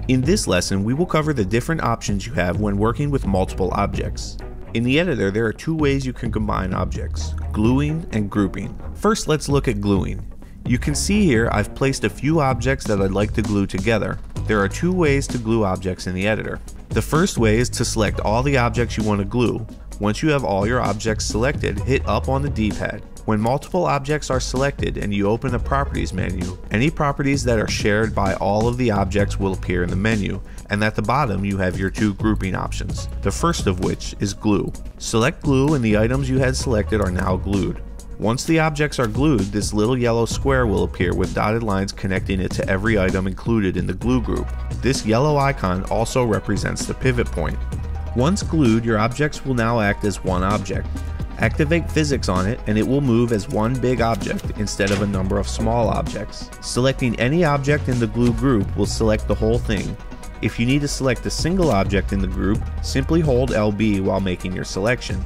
In this lesson, we will cover the different options you have when working with multiple objects. In the editor, there are two ways you can combine objects: gluing and grouping. First, let's look at gluing. You can see here I've placed a few objects that I'd like to glue together. There are two ways to glue objects in the editor. The first way is to select all the objects you want to glue. Once you have all your objects selected, hit up on the D-pad. When multiple objects are selected and you open the Properties menu, any properties that are shared by all of the objects will appear in the menu, and at the bottom you have your two grouping options, the first of which is Glue. Select Glue and the items you had selected are now glued. Once the objects are glued, this little yellow square will appear with dotted lines connecting it to every item included in the glue group. This yellow icon also represents the pivot point. Once glued, your objects will now act as one object. Activate physics on it and it will move as one big object instead of a number of small objects. Selecting any object in the glue group will select the whole thing. If you need to select a single object in the group, simply hold LB while making your selection.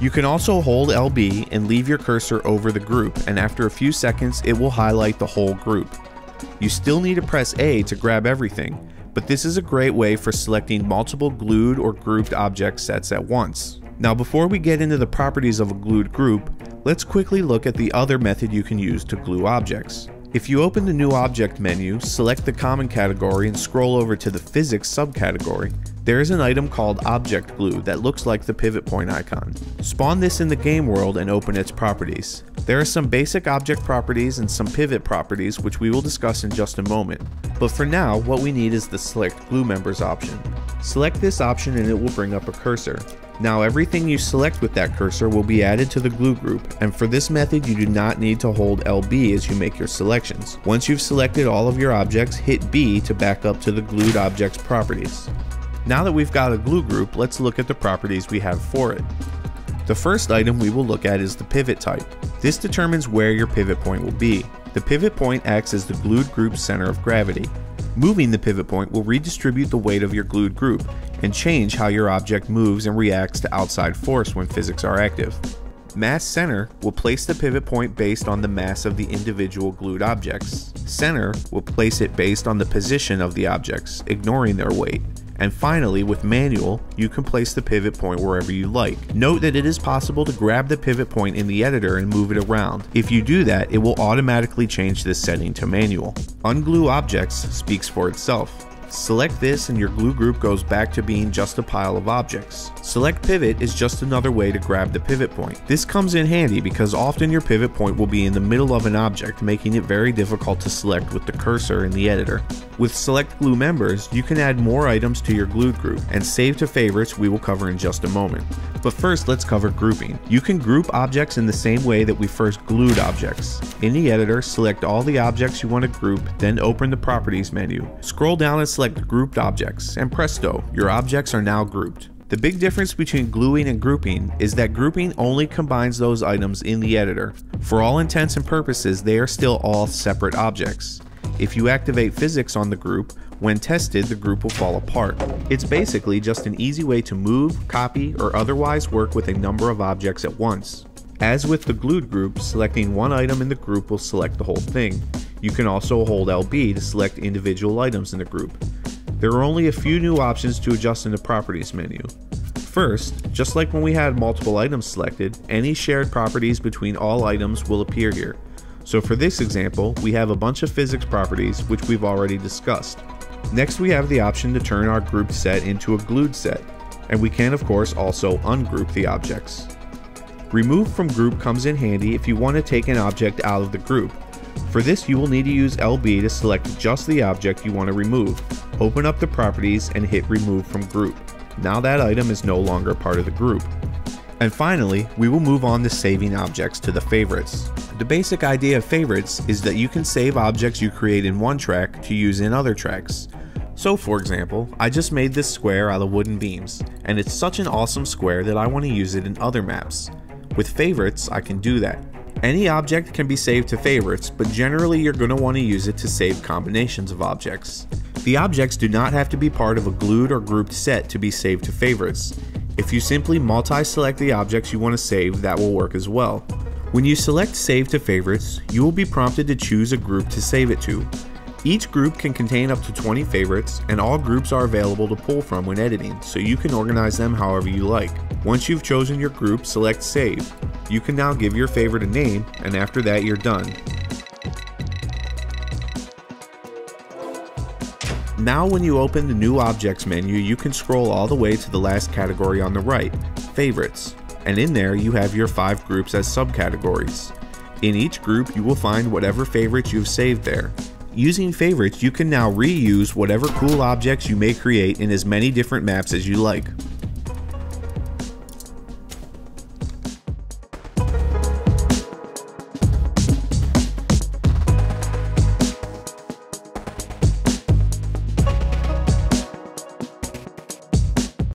You can also hold LB and leave your cursor over the group, and after a few seconds it will highlight the whole group. You still need to press A to grab everything, but this is a great way for selecting multiple glued or grouped object sets at once. Now before we get into the properties of a glued group, let's quickly look at the other method you can use to glue objects. If you open the New Object menu, select the Common category and scroll over to the Physics subcategory, there is an item called Object Glue that looks like the pivot point icon. Spawn this in the game world and open its properties. There are some basic object properties and some pivot properties which we will discuss in just a moment. But for now, what we need is the Select Glue Members option. Select this option and it will bring up a cursor. Now everything you select with that cursor will be added to the glue group, and for this method you do not need to hold LB as you make your selections. Once you've selected all of your objects, hit B to back up to the glued object's properties. Now that we've got a glue group, let's look at the properties we have for it. The first item we will look at is the pivot type. This determines where your pivot point will be. The pivot point acts as the glued group's center of gravity. Moving the pivot point will redistribute the weight of your glued group and change how your object moves and reacts to outside force when physics are active. Mass center will place the pivot point based on the mass of the individual glued objects. Center will place it based on the position of the objects, ignoring their weight. And finally, with manual, you can place the pivot point wherever you like. Note that it is possible to grab the pivot point in the editor and move it around. If you do that, it will automatically change this setting to manual. Unglue Objects speaks for itself. Select this and your glue group goes back to being just a pile of objects. Select Pivot is just another way to grab the pivot point. This comes in handy because often your pivot point will be in the middle of an object, making it very difficult to select with the cursor in the editor. With Select Glue Members, you can add more items to your glued group, and Save to Favorites we will cover in just a moment. But first, let's cover grouping. You can group objects in the same way that we first glued objects. In the editor, select all the objects you want to group, then open the Properties menu. Scroll down and select Grouped Objects, and presto, your objects are now grouped. The big difference between gluing and grouping is that grouping only combines those items in the editor. For all intents and purposes, they are still all separate objects. If you activate physics on the group, when tested, the group will fall apart. It's basically just an easy way to move, copy, or otherwise work with a number of objects at once. As with the glued group, selecting one item in the group will select the whole thing. You can also hold LB to select individual items in the group. There are only a few new options to adjust in the Properties menu. First, just like when we had multiple items selected, any shared properties between all items will appear here. So for this example, we have a bunch of physics properties which we've already discussed. Next, we have the option to turn our grouped set into a glued set, and we can of course also ungroup the objects. Remove from group comes in handy if you want to take an object out of the group. For this, you will need to use LB to select just the object you want to remove. Open up the properties and hit Remove from Group. Now that item is no longer part of the group. And finally, we will move on to saving objects to the favorites. The basic idea of favorites is that you can save objects you create in one track to use in other tracks. So for example, I just made this square out of wooden beams, and it's such an awesome square that I want to use it in other maps. With favorites, I can do that. Any object can be saved to favorites, but generally you're going to want to use it to save combinations of objects. The objects do not have to be part of a glued or grouped set to be saved to favorites. If you simply multi-select the objects you want to save, that will work as well. When you select Save to Favorites, you will be prompted to choose a group to save it to. Each group can contain up to 20 favorites, and all groups are available to pull from when editing, so you can organize them however you like. Once you've chosen your group, select Save. You can now give your favorite a name, and after that you're done. Now when you open the New Objects menu, you can scroll all the way to the last category on the right, Favorites, and in there you have your 5 groups as subcategories. In each group you will find whatever favorites you've saved there. Using favorites, you can now reuse whatever cool objects you may create in as many different maps as you like.